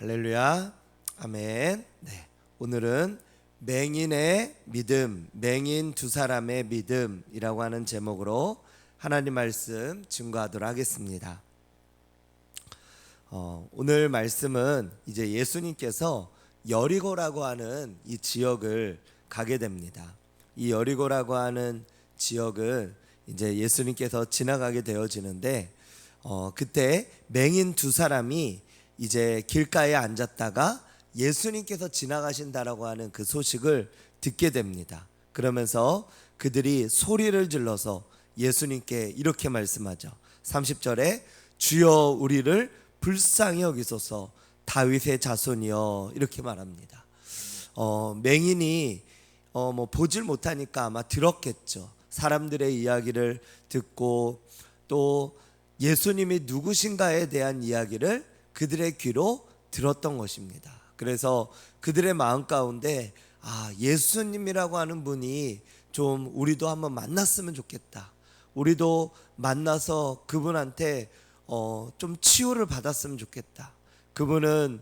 할렐루야, 아멘. 네, 오늘은 맹인의 믿음, 맹인 두 사람의 믿음이라고 하는 제목으로 하나님 말씀 증거하도록 하겠습니다. 오늘 말씀은 이제 예수님께서 여리고라고 하는 이 지역을 가게 됩니다. 이 여리고라고 하는 지역을 이제 예수님께서 지나가게 되어지는데 그때 맹인 두 사람이 이제 길가에 앉았다가 예수님께서 지나가신다라고 하는 그 소식을 듣게 됩니다. 그러면서 그들이 소리를 질러서 예수님께 이렇게 말씀하죠. 30절에 주여 우리를 불쌍히 여기소서 다윗의 자손이여, 이렇게 말합니다. 맹인이 뭐 보질 못하니까 아마 들었겠죠. 사람들의 이야기를 듣고 또 예수님이 누구신가에 대한 이야기를 그들의 귀로 들었던 것입니다. 그래서 그들의 마음 가운데 예수님이라고 하는 분이 좀 우리도 한번 만났으면 좋겠다. 우리도 만나서 그분한테 좀 치유를 받았으면 좋겠다. 그분은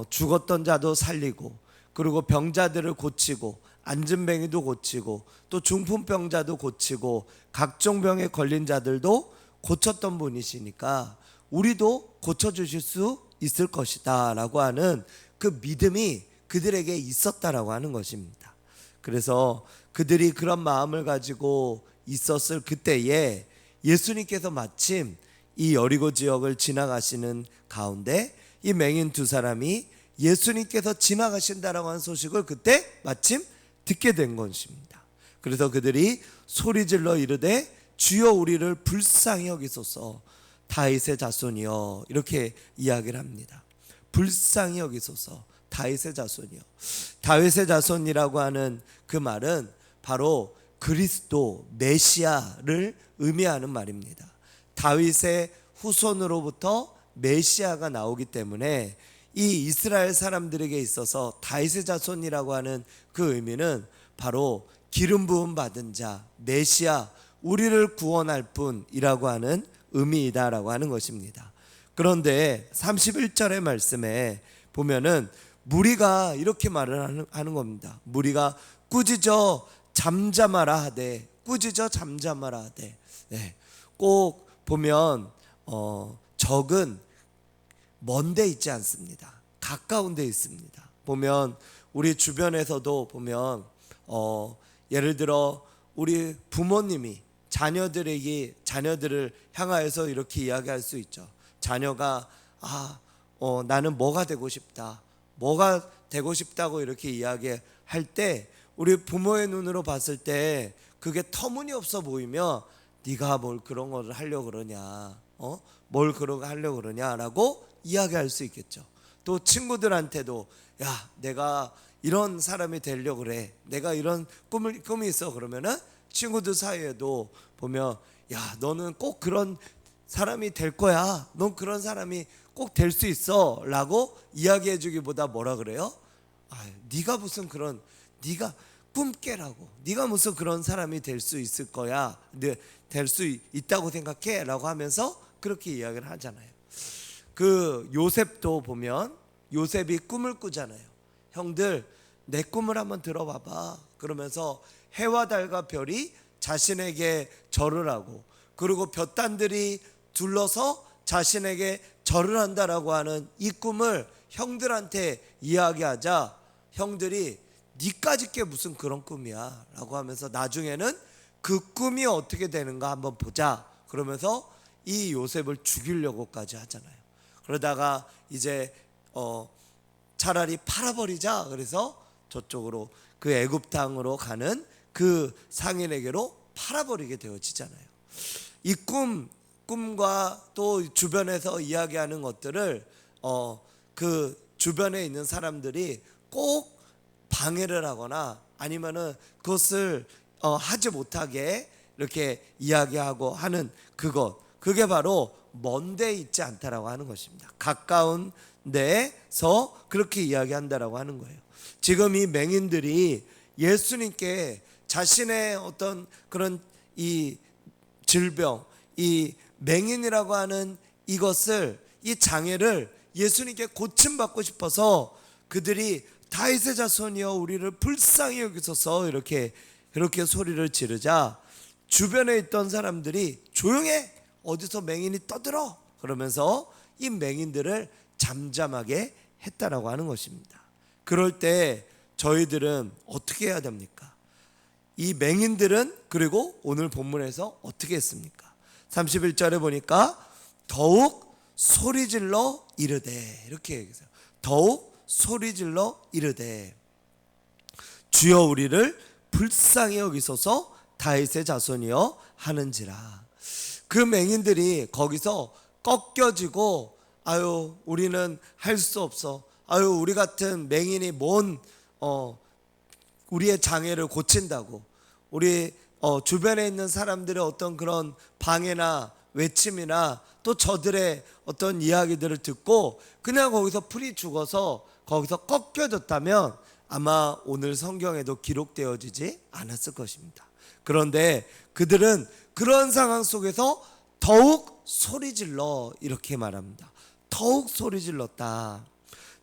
죽었던 자도 살리고, 그리고 병자들을 고치고, 안진뱅이도 고치고, 또 중풍병자도 고치고, 각종 병에 걸린 자들도 고쳤던 분이시니까 우리도 고쳐주실 수 있을 것이다 라고 하는 그 믿음이 그들에게 있었다라고 하는 것입니다. 그래서 그들이 그런 마음을 가지고 있었을 그때에 예수님께서 마침 이 여리고 지역을 지나가시는 가운데 이 맹인 두 사람이 예수님께서 지나가신다라고 하는 소식을 그때 마침 듣게 된 것입니다. 그래서 그들이 소리질러 이르되 주여 우리를 불쌍히 여기소서 다윗의 자손이여, 이렇게 이야기를 합니다. 불쌍히 여기소서 다윗의 자손이여. 다윗의 자손이라고 하는 그 말은 바로 그리스도 메시아를 의미하는 말입니다. 다윗의 후손으로부터 메시아가 나오기 때문에 이 이스라엘 사람들에게 있어서 다윗의 자손이라고 하는 그 의미는 바로 기름 부음 받은 자, 메시아, 우리를 구원할 분이라고 하는 의미이다라고 하는 것입니다. 그런데 31절의 말씀에 보면은 무리가 이렇게 말을 하는 겁니다. 무리가 꾸짖어 잠잠하라 하되, 꾸짖어 잠잠하라 하되. 꼭 보면 적은 먼 데 있지 않습니다. 가까운 데 있습니다. 보면 우리 주변에서도 보면 예를 들어 우리 부모님이 자녀들을 향하여서 이렇게 이야기할 수 있죠. 자녀가 나는 뭐가 되고 싶다, 뭐가 되고 싶다고 이렇게 이야기할 때 우리 부모의 눈으로 봤을 때 그게 터무니없어 보이면 네가 뭘 그런 거를 하려고 그러냐, 뭘 그런 거 하려고 그러냐라고 이야기할 수 있겠죠. 또 친구들한테도 야, 내가 이런 사람이 되려고 그래, 내가 이런 꿈이 있어, 그러면은 친구들 사이에도 보면 야, 너는 꼭 그런 사람이 될 거야, 넌 그런 사람이 꼭 될 수 있어 라고 이야기해 주기보다 뭐라 그래요? 네가 무슨 그런, 네가 꿈 깨라고, 네가 무슨 그런 사람이 될 수 있을 거야, 될 수 있다고 생각해 라고 하면서 그렇게 이야기를 하잖아요. 그 요셉도 보면 요셉이 꿈을 꾸잖아요. 형들, 내 꿈을 한번 들어봐봐. 그러면서 해와 달과 별이 자신에게 절을 하고, 그리고 볕단들이 둘러서 자신에게 절을 한다라고 하는 이 꿈을 형들한테 이야기하자 형들이 니까짓 게 무슨 그런 꿈이야 라고 하면서 나중에는 그 꿈이 어떻게 되는가 한번 보자 그러면서 이 요셉을 죽이려고까지 하잖아요. 그러다가 이제 차라리 팔아버리자, 그래서 저쪽으로 그 애굽 땅으로 가는 그 상인에게로 팔아버리게 되어지잖아요. 이 꿈과 또 주변에서 이야기하는 것들을 그 주변에 있는 사람들이 꼭 방해를 하거나 아니면은 그것을 하지 못하게 이렇게 이야기하고 하는 그게 바로 먼 데 있지 않다라고 하는 것입니다. 가까운 데서 그렇게 이야기한다라고 하는 거예요. 지금 이 맹인들이 예수님께 자신의 어떤 그런 이 질병, 이 맹인이라고 하는 이것을, 이 장애를 예수님께 고침받고 싶어서 그들이 다윗의 자손이여 우리를 불쌍히 여기소서 이렇게 소리를 지르자 주변에 있던 사람들이 조용해, 어디서 맹인이 떠들어, 그러면서 이 맹인들을 잠잠하게 했다라고 하는 것입니다. 그럴 때 저희들은 어떻게 해야 됩니까? 이 맹인들은 그리고 오늘 본문에서 어떻게 했습니까? 31절에 보니까 더욱 소리질러 이르되, 이렇게 얘기해요. 더욱 소리질러 이르되 주여 우리를 불쌍히 여기소서 다윗의 자손이여 하는지라. 그 맹인들이 거기서 꺾여지고 아유 우리는 할 수 없어, 아유 우리 같은 맹인이 뭔 우리의 장애를 고친다고, 우리 주변에 있는 사람들의 어떤 그런 방해나 외침이나 또 저들의 어떤 이야기들을 듣고 그냥 거기서 풀이 죽어서 거기서 꺾여졌다면 아마 오늘 성경에도 기록되어지지 않았을 것입니다. 그런데 그들은 그런 상황 속에서 더욱 소리질러 이렇게 말합니다. 더욱 소리질렀다.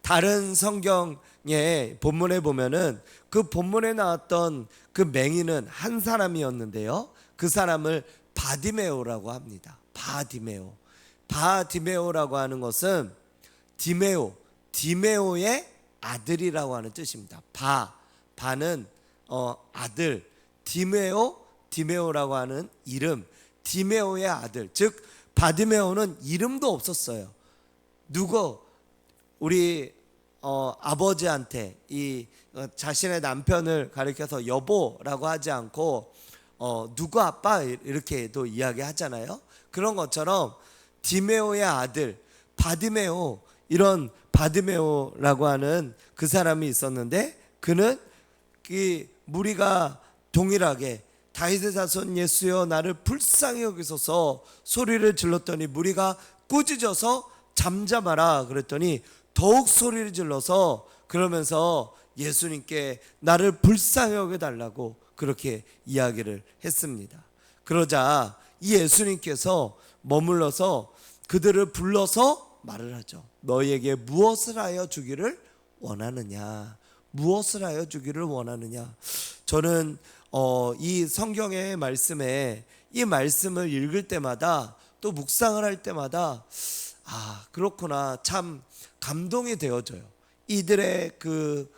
다른 성경의 본문에 보면은 그 본문에 나왔던 그 맹인은 한 사람이었는데요, 그 사람을 바디메오라고 합니다. 바디메오라고 하는 것은 디메오의 아들이라고 하는 뜻입니다. 바는 아들, 디메오라고 하는 이름, 디메오의 아들, 즉 바디메오는 이름도 없었어요. 우리 아버지한테 이 자신의 남편을 가리켜서 여보라고 하지 않고 누구 아빠 이렇게도 이야기하잖아요. 그런 것처럼 디메오의 아들 바디메오, 이런 바디메오라고 하는 그 사람이 있었는데 그는 이 무리가 동일하게 다윗의 자손 예수여 나를 불쌍히 여기소서 소리를 질렀더니 무리가 꾸짖어서 잠잠하라 그랬더니 더욱 소리를 질러서 그러면서 예수님께 나를 불쌍히 여겨달라고 그렇게 이야기를 했습니다. 그러자 이 예수님께서 머물러서 그들을 불러서 말을 하죠. 너희에게 무엇을 하여 주기를 원하느냐? 무엇을 하여 주기를 원하느냐? 저는 이 성경의 말씀에 이 말씀을 읽을 때마다 또 묵상을 할 때마다 그렇구나, 참 감동이 되어져요. 이들의 그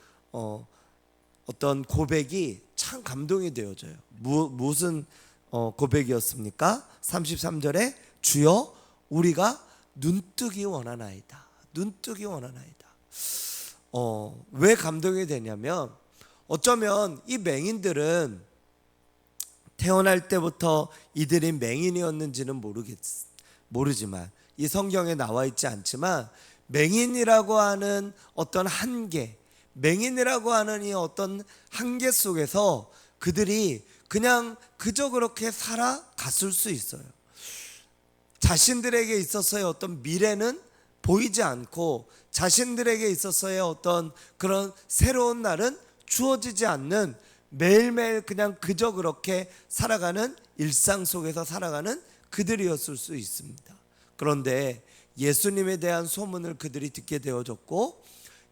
어떤 고백이 참 감동이 되어져요. 무슨 고백이었습니까? 33절에 주여 우리가 눈뜨기 원하나이다. 눈뜨기 원하나이다. 왜 감동이 되냐면 어쩌면 이 맹인들은 태어날 때부터 이들이 맹인이었는지는 모르지만 이 성경에 나와 있지 않지만 맹인이라고 하는 어떤 한계, 맹인이라고 하는 이 어떤 한계 속에서 그들이 그냥 그저 그렇게 살아갔을 수 있어요. 자신들에게 있어서의 어떤 미래는 보이지 않고 자신들에게 있어서의 어떤 그런 새로운 날은 주어지지 않는, 매일매일 그냥 그저 그렇게 살아가는 일상 속에서 살아가는 그들이었을 수 있습니다. 그런데 예수님에 대한 소문을 그들이 듣게 되어졌고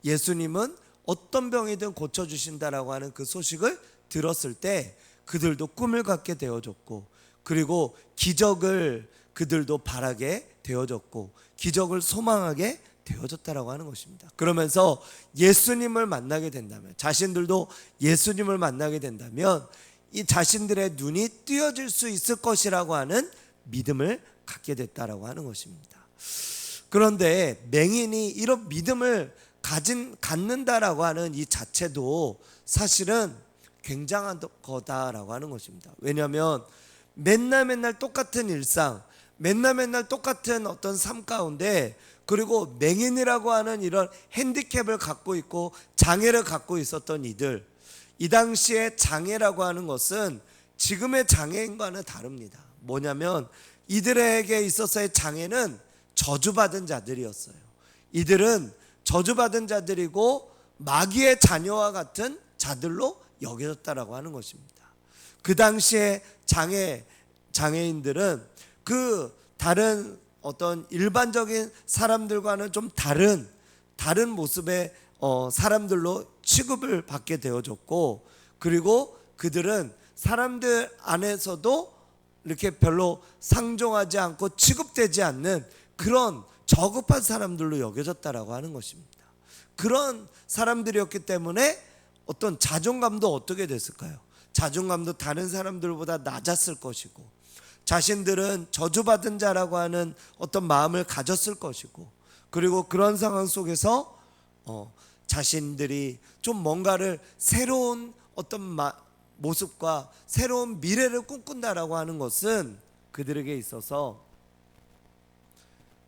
예수님은 어떤 병이든 고쳐주신다라고 하는 그 소식을 들었을 때 그들도 꿈을 갖게 되어졌고 그리고 기적을 그들도 바라게 되어졌고 기적을 소망하게 되어졌다라고 하는 것입니다. 그러면서 예수님을 만나게 된다면, 자신들도 예수님을 만나게 된다면 이 자신들의 눈이 띄어질 수 있을 것이라고 하는 믿음을 갖게 됐다라고 하는 것입니다. 그런데 맹인이 이런 믿음을 갖는다라고 하는 이 자체도 사실은 굉장한 거다라고 하는 것입니다. 왜냐하면 맨날 똑같은 일상, 맨날 똑같은 어떤 삶 가운데, 그리고 맹인이라고 하는 이런 핸디캡을 갖고 있고 장애를 갖고 있었던 이들, 이 당시에 장애라고 하는 것은 지금의 장애인과는 다릅니다. 뭐냐면 이들에게 있어서의 장애는 저주받은 자들이었어요. 이들은 저주받은 자들이고 마귀의 자녀와 같은 자들로 여겨졌다라고 하는 것입니다. 그 당시에 장애인들은 그 다른 어떤 일반적인 사람들과는 좀 다른 모습의 사람들로 취급을 받게 되어졌고, 그리고 그들은 사람들 안에서도 이렇게 별로 상종하지 않고 취급되지 않는 그런 저급한 사람들로 여겨졌다라고 하는 것입니다. 그런 사람들이었기 때문에 어떤 자존감도 어떻게 됐을까요? 자존감도 다른 사람들보다 낮았을 것이고, 자신들은 저주받은 자라고 하는 어떤 마음을 가졌을 것이고, 그리고 그런 상황 속에서 자신들이 좀 뭔가를 새로운 어떤 모습과 새로운 미래를 꿈꾼다라고 하는 것은 그들에게 있어서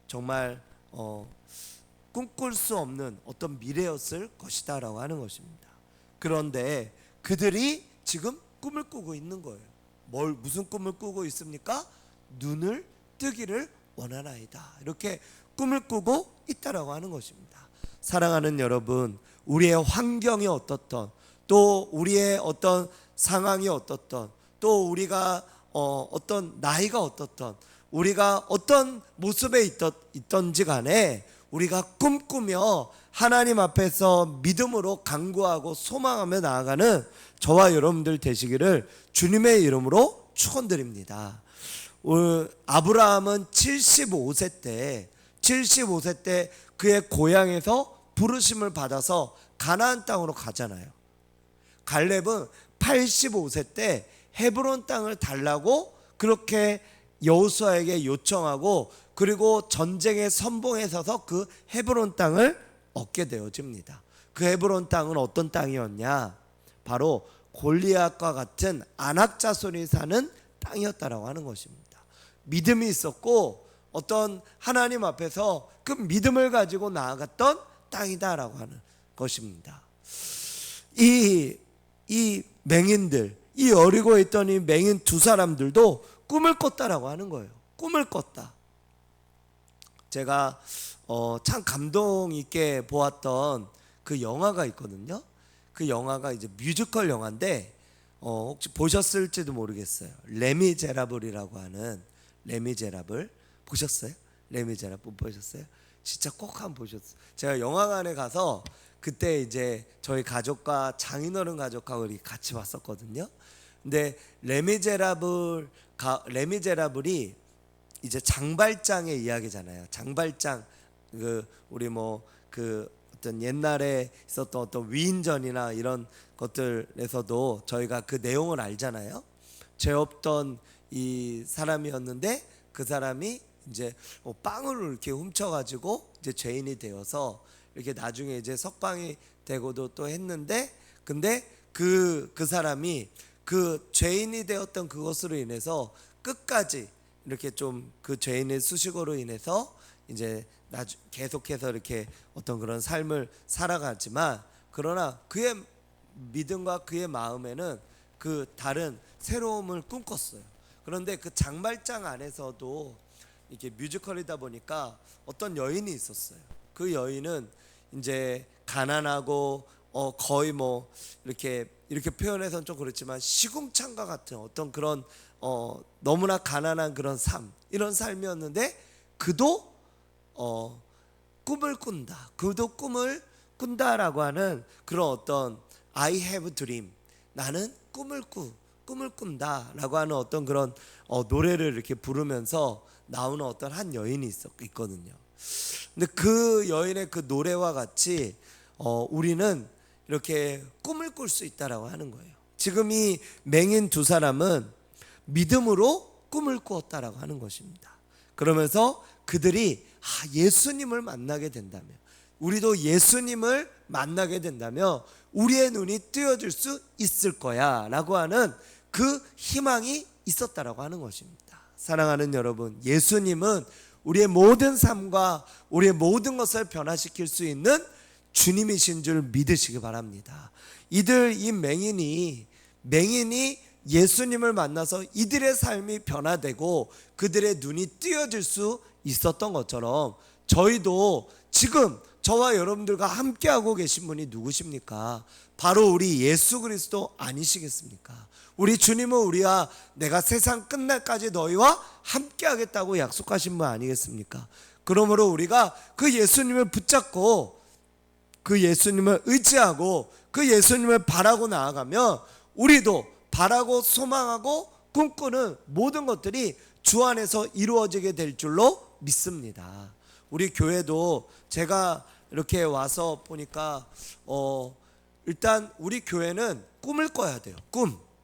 정말 꿈꿀 수 없는 어떤 미래였을 것이다라고 하는 것입니다. 그런데 그들이 지금 꿈을 꾸고 있는 거예요. 무슨 꿈을 꾸고 있습니까? 눈을 뜨기를 원하나이다. 이렇게 꿈을 꾸고 있다라고 하는 것입니다. 사랑하는 여러분, 우리의 환경이 어떻던, 또 우리의 어떤 상황이 어떻던, 또 우리가 어떤 나이가 어떻던, 우리가 어떤 모습에 있던지 간에 우리가 꿈꾸며 하나님 앞에서 믿음으로 간구하고 소망하며 나아가는 저와 여러분들 되시기를 주님의 이름으로 축원드립니다. 아브라함은 75세 때 그의 고향에서 부르심을 받아서 가나안 땅으로 가잖아요. 갈렙은 85세 때 헤브론 땅을 달라고 그렇게 여호수아에게 요청하고, 그리고 전쟁에 선봉에 서서 그 헤브론 땅을 얻게 되어집니다. 그 헤브론 땅은 어떤 땅이었냐? 바로 골리앗과 같은 아낙 자손이 사는 땅이었다라고 하는 것입니다. 믿음이 있었고 어떤 하나님 앞에서 그 믿음을 가지고 나아갔던 땅이다라고 하는 것입니다. 이 맹인들, 이 여리고에 있던 이 맹인 두 사람들도 꿈을 꿨다라고 하는 거예요. 꿈을 꿨다. 제가 참 감동 있게 보았던 그 영화가 있거든요. 그 영화가 이제 뮤지컬 영화인데 혹시 보셨을지도 모르겠어요. 레미제라블이라고 하는, 레미제라블 보셨어요? 레미제라블 보셨어요? 진짜 꼭 한번 보셨어요. 제가 영화관에 가서 그때 이제 저희 가족과 장인어른 가족하고 같이 봤었거든요. 근데 레미제라블이 이제 장발장의 이야기잖아요. 장발장, 우리 어떤 옛날에 있었던 어떤 위인전이나 이런 것들에서도 저희가 그 내용을 알잖아요. 죄 없던 이 사람이었는데 그 사람이 이제 빵을 이렇게 훔쳐가지고 이제 죄인이 되어서 이렇게 나중에 이제 석방이 되고도 또 했는데, 근데 그 사람이 그 죄인이 되었던 그것으로 인해서 끝까지 이렇게 좀 그 죄인의 수식어로 인해서 이제 계속해서 이렇게 어떤 그런 삶을 살아가지만, 그러나 그의 믿음과 그의 마음에는 그 다른 새로움을 꿈꿨어요. 그런데 그 장발장 안에서도 이게 뮤지컬이다 보니까 어떤 여인이 있었어요. 그 여인은 이제 가난하고 거의 이렇게 표현해서는 좀 그렇지만 시궁창과 같은 어떤 그런 너무나 가난한 그런 이런 삶이었는데, 그도 꿈을 꾼다. 그도 꿈을 꾼다라고 하는 그런 어떤 I have dream, 나는 꿈을 꾼다라고 하는 어떤 그런 노래를 이렇게 부르면서 나오는 어떤 한 여인이 있거든요. 근데 그 여인의 그 노래와 같이 우리는 이렇게 꿈을 꿀 수 있다라고 하는 거예요. 지금 이 맹인 두 사람은 믿음으로 꿈을 꾸었다라고 하는 것입니다. 그러면서 그들이 예수님을 만나게 된다면, 우리도 예수님을 만나게 된다면 우리의 눈이 뜨여질 수 있을 거야 라고 하는 그 희망이 있었다라고 하는 것입니다. 사랑하는 여러분, 예수님은 우리의 모든 삶과 우리의 모든 것을 변화시킬 수 있는 주님이신 줄 믿으시기 바랍니다. 이 맹인이 예수님을 만나서 이들의 삶이 변화되고 그들의 눈이 뜨여질 수 있었던 것처럼 저희도 지금 저와 여러분들과 함께하고 계신 분이 누구십니까? 바로 우리 예수 그리스도 아니시겠습니까? 우리 주님은 우리와 내가 세상 끝날까지 너희와 함께하겠다고 약속하신 분 아니겠습니까? 그러므로 우리가 그 예수님을 붙잡고 그 예수님을 의지하고 그 예수님을 바라고 나아가면 우리도 바라고 소망하고 꿈꾸는 모든 것들이 주 안에서 이루어지게 될 줄로 믿습니다. 우리 교회도 제가 이렇게 와서 보니까 일단 우리 교회는 꿈을 꿔야 돼요.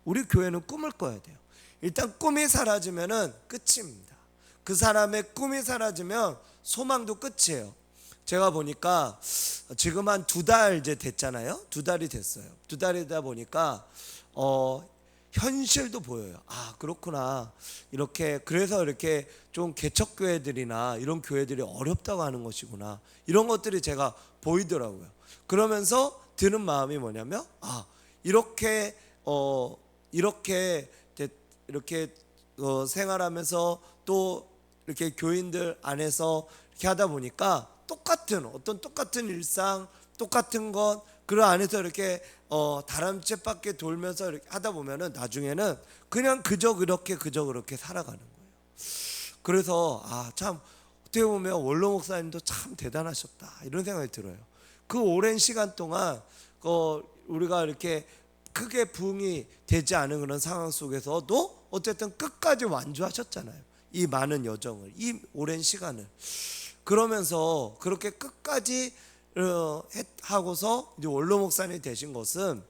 우리 교회는 꿈을 꿔야 돼요. 일단 꿈이 사라지면은 끝입니다. 그 사람의 꿈이 사라지면 소망도 끝이에요. 제가 보니까 지금 한 2달 이제 됐잖아요. 2달이 됐어요. 2달이다 보니까 현실도 보여요. 아, 그렇구나. 이렇게 그래서 이렇게 좀 개척교회들이나 이런 교회들이 어렵다고 하는 것이구나. 이런 것들이 제가 보이더라고요. 그러면서 드는 마음이 뭐냐면 이렇게 생활하면서 또 이렇게 교인들 안에서 이렇게 하다 보니까 똑같은 일상, 똑같은 것 그 안에서 이렇게 다람쥐밖에 돌면서 이렇게 하다 보면은 나중에는 그냥 그저 그렇게 살아가는 거예요. 그래서 참 어떻게 보면 원로 목사님도 참 대단하셨다 이런 생각이 들어요. 그 오랜 시간 동안 우리가 이렇게 크게 부흥이 되지 않은 그런 상황 속에서도 어쨌든 끝까지 완주하셨잖아요. 이 많은 여정을, 이 오랜 시간을. 그러면서 그렇게 끝까지 하고서 이제 원로 목사님이 되신 것은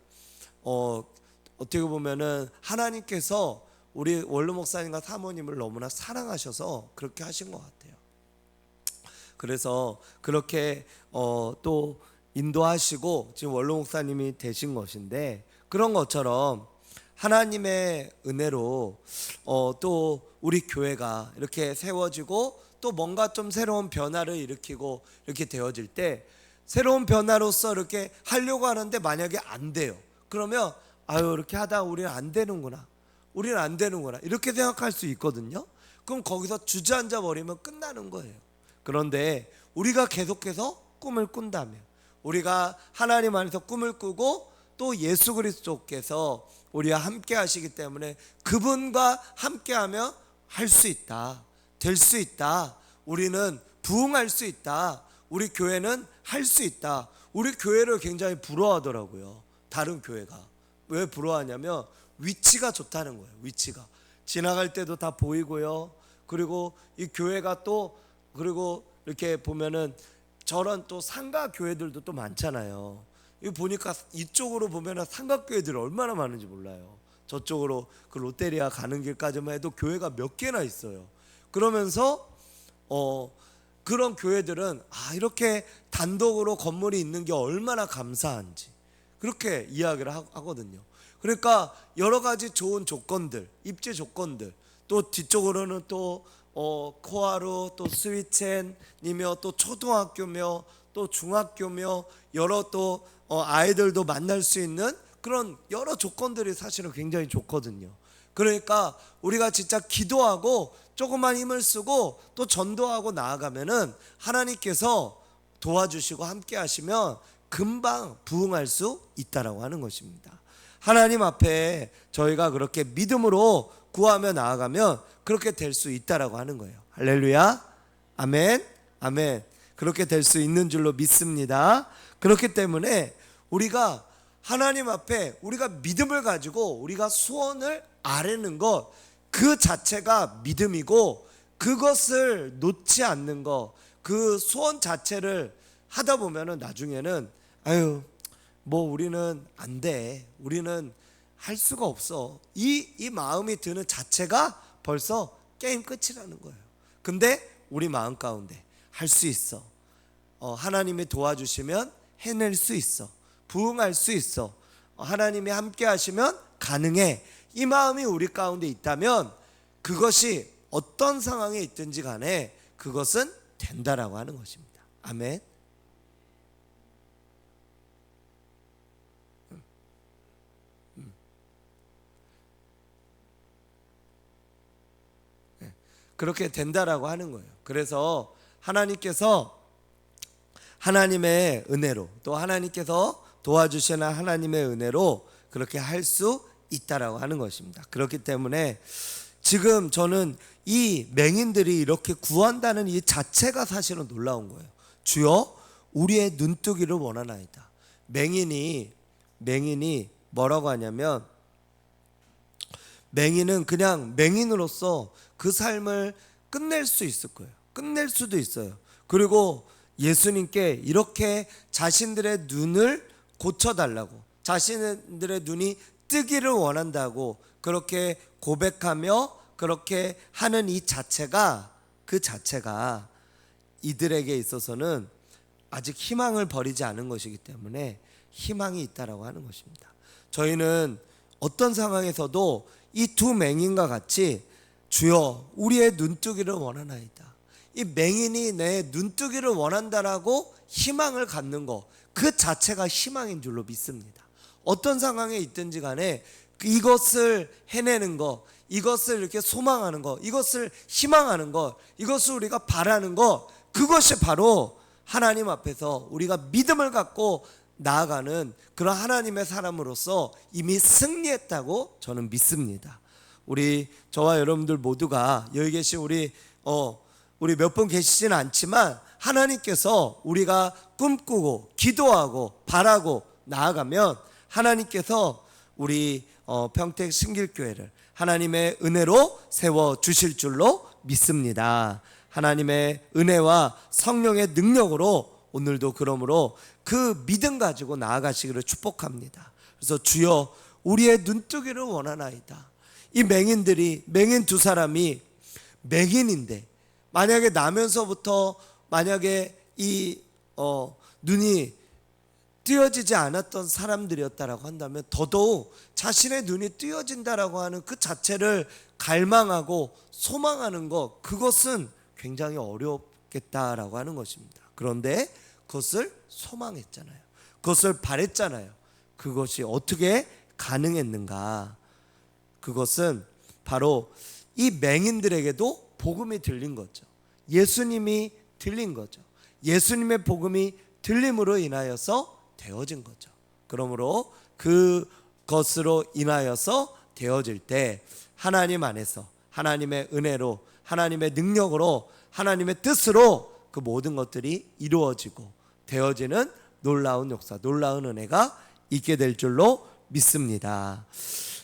어떻게 보면은 하나님께서 우리 원로 목사님과 사모님을 너무나 사랑하셔서 그렇게 하신 것 같아요. 그래서 그렇게 또 인도하시고 지금 원로 목사님이 되신 것인데, 그런 것처럼 하나님의 은혜로 또 우리 교회가 이렇게 세워지고 또 뭔가 좀 새로운 변화를 일으키고 이렇게 되어질 때, 새로운 변화로서 이렇게 하려고 하는데 만약에 안 돼요. 그러면 이렇게 하다 우리는 안 되는구나 이렇게 생각할 수 있거든요. 그럼 거기서 주저앉아 버리면 끝나는 거예요. 그런데 우리가 계속해서 꿈을 꾼다면, 우리가 하나님 안에서 꿈을 꾸고 또 예수 그리스도께서 우리와 함께 하시기 때문에 그분과 함께하며 할 수 있다, 될 수 있다, 우리는 부흥할 수 있다, 우리 교회는 할 수 있다. 우리 교회를 굉장히 부러워하더라고요. 다른 교회가. 왜 부러워하냐면 위치가 좋다는 거예요. 위치가 지나갈 때도 다 보이고요. 그리고 이 교회가 또 그리고 이렇게 보면은 저런 또 상가 교회들도 또 많잖아요. 이 보니까 이쪽으로 보면은 상가 교회들이 얼마나 많은지 몰라요. 저쪽으로 그 롯데리아 가는 길까지만 해도 교회가 몇 개나 있어요. 그러면서 그런 교회들은 이렇게 단독으로 건물이 있는 게 얼마나 감사한지 그렇게 이야기를 하거든요. 그러니까 여러 가지 좋은 조건들, 입지 조건들, 또 뒤쪽으로는 또 코하루, 또 스위첸이며 또 초등학교며 또 중학교며 여러 또 아이들도 만날 수 있는 그런 여러 조건들이 사실은 굉장히 좋거든요. 그러니까 우리가 진짜 기도하고 조금만 힘을 쓰고 또 전도하고 나아가면은 하나님께서 도와주시고 함께 하시면 금방 부흥할 수 있다라고 하는 것입니다. 하나님 앞에 저희가 그렇게 믿음으로 구하며 나아가면 그렇게 될 수 있다라고 하는 거예요. 할렐루야, 아멘, 아멘. 그렇게 될 수 있는 줄로 믿습니다. 그렇기 때문에 우리가 하나님 앞에 우리가 믿음을 가지고 우리가 소원을 아뢰는 것, 그 자체가 믿음이고, 그것을 놓지 않는 것, 그 소원 자체를 하다 보면은 나중에는 우리는 안 돼, 우리는 할 수가 없어, 이 마음이 드는 자체가 벌써 게임 끝이라는 거예요. 근데 우리 마음 가운데 할 수 있어, 하나님이 도와주시면 해낼 수 있어, 부흥할 수 있어, 하나님이 함께 하시면 가능해, 이 마음이 우리 가운데 있다면 그것이 어떤 상황에 있든지 간에 그것은 된다라고 하는 것입니다. 아멘. 그렇게 된다라고 하는 거예요. 그래서 하나님께서 하나님의 은혜로, 또 하나님께서 도와주시는 하나님의 은혜로 그렇게 할 수 있다라고 하는 것입니다. 그렇기 때문에 지금 저는 이 맹인들이 이렇게 구한다는 이 자체가 사실은 놀라운 거예요. 주여 우리의 눈뜨기를 원하나이다. 맹인이 뭐라고 하냐면, 맹인은 그냥 맹인으로서 그 삶을 끝낼 수 있을 거예요. 끝낼 수도 있어요. 그리고 예수님께 이렇게 자신들의 눈을 고쳐달라고, 자신들의 눈이 뜨기를 원한다고 그렇게 고백하며 그렇게 하는 이 자체가, 그 자체가 이들에게 있어서는 아직 희망을 버리지 않은 것이기 때문에 희망이 있다라고 하는 것입니다. 저희는 어떤 상황에서도 이 두 맹인과 같이 주여 우리의 눈뜨기를 원하나이다, 이 맹인이 내 눈뜨기를 원한다라고 희망을 갖는 것, 그 자체가 희망인 줄로 믿습니다. 어떤 상황에 있든지 간에 이것을 해내는 것, 이것을 이렇게 소망하는 것, 이것을 희망하는 것, 이것을 우리가 바라는 것, 그것이 바로 하나님 앞에서 우리가 믿음을 갖고 나아가는 그런 하나님의 사람으로서 이미 승리했다고 저는 믿습니다. 저와 여러분들 모두가 여기 계신 우리 몇 분 계시지는 않지만 하나님께서 우리가 꿈꾸고 기도하고 바라고 나아가면 하나님께서 우리 평택 신길교회를 하나님의 은혜로 세워주실 줄로 믿습니다. 하나님의 은혜와 성령의 능력으로 오늘도 그러므로 그 믿음 가지고 나아가시기를 축복합니다. 그래서 주여 우리의 눈뜨기를 원하나이다. 이 맹인 두 사람이 맹인인데 만약에 나면서부터 만약에 이 눈이 띄어지지 않았던 사람들이었다라고 한다면 더더욱 자신의 눈이 띄어진다라고 하는 그 자체를 갈망하고 소망하는 것, 그것은 굉장히 어렵겠다라고 하는 것입니다. 그런데 그것을 소망했잖아요. 그것을 바랬잖아요. 그것이 어떻게 가능했는가? 그것은 바로 이 맹인들에게도 복음이 들린 거죠. 예수님이 들린 거죠. 예수님의 복음이 들림으로 인하여서 되어진 거죠. 그러므로 그것으로 인하여서 되어질 때 하나님 안에서 하나님의 은혜로, 하나님의 능력으로, 하나님의 뜻으로 그 모든 것들이 이루어지고 되어지는 놀라운 역사, 놀라운 은혜가 있게 될 줄로 믿습니다.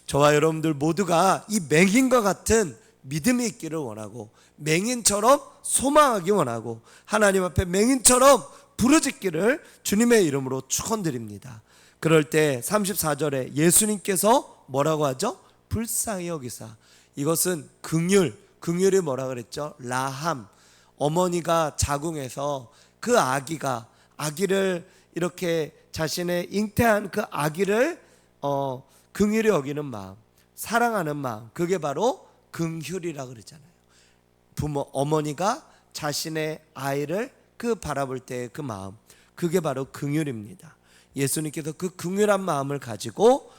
저와 여러분들 모두가 이 맹인과 같은 믿음이 있기를 원하고, 맹인처럼 소망하기 원하고, 하나님 앞에 맹인처럼 부르짖기를 주님의 이름으로 축원드립니다. 그럴 때 34절에 예수님께서 뭐라고 하죠? 불쌍히 여기사. 이것은 긍휼이 뭐라 그랬죠? 라함. 어머니가 자궁에서 그 아기를 이렇게 자신의 잉태한 그 아기를 긍휼히 여기는 마음, 사랑하는 마음, 그게 바로 긍휼이라 그러잖아요. 어머니가 자신의 아이를 그 바라볼 때의 그 마음, 그게 바로 긍휼입니다. 예수님께서 그 긍휼한 마음을 가지고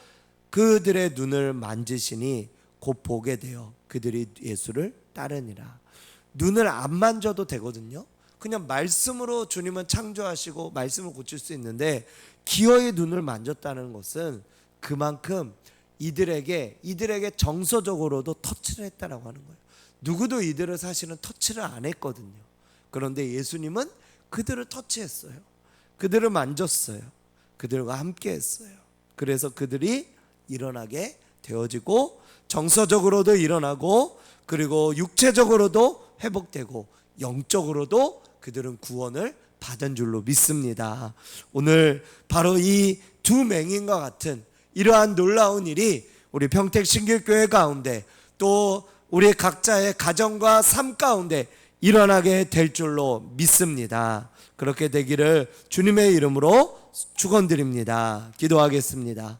그들의 눈을 만지시니 곧 보게 되어 그들이 예수를 따르니라. 눈을 안 만져도 되거든요. 그냥 말씀으로 주님은 창조하시고 말씀을 고칠 수 있는데 기어이 눈을 만졌다는 것은 그만큼 이들에게 정서적으로도 터치를 했다라고 하는 거예요. 누구도 이들을 사실은 터치를 안 했거든요. 그런데 예수님은 그들을 터치했어요. 그들을 만졌어요. 그들과 함께 했어요. 그래서 그들이 일어나게 되어지고 정서적으로도 일어나고, 그리고 육체적으로도 회복되고, 영적으로도 그들은 구원을 받은 줄로 믿습니다. 오늘 바로 이 두 맹인과 같은 이러한 놀라운 일이 우리 평택 신길교회 가운데, 또 우리 각자의 가정과 삶 가운데 일어나게 될 줄로 믿습니다. 그렇게 되기를 주님의 이름으로 축원드립니다. 기도하겠습니다.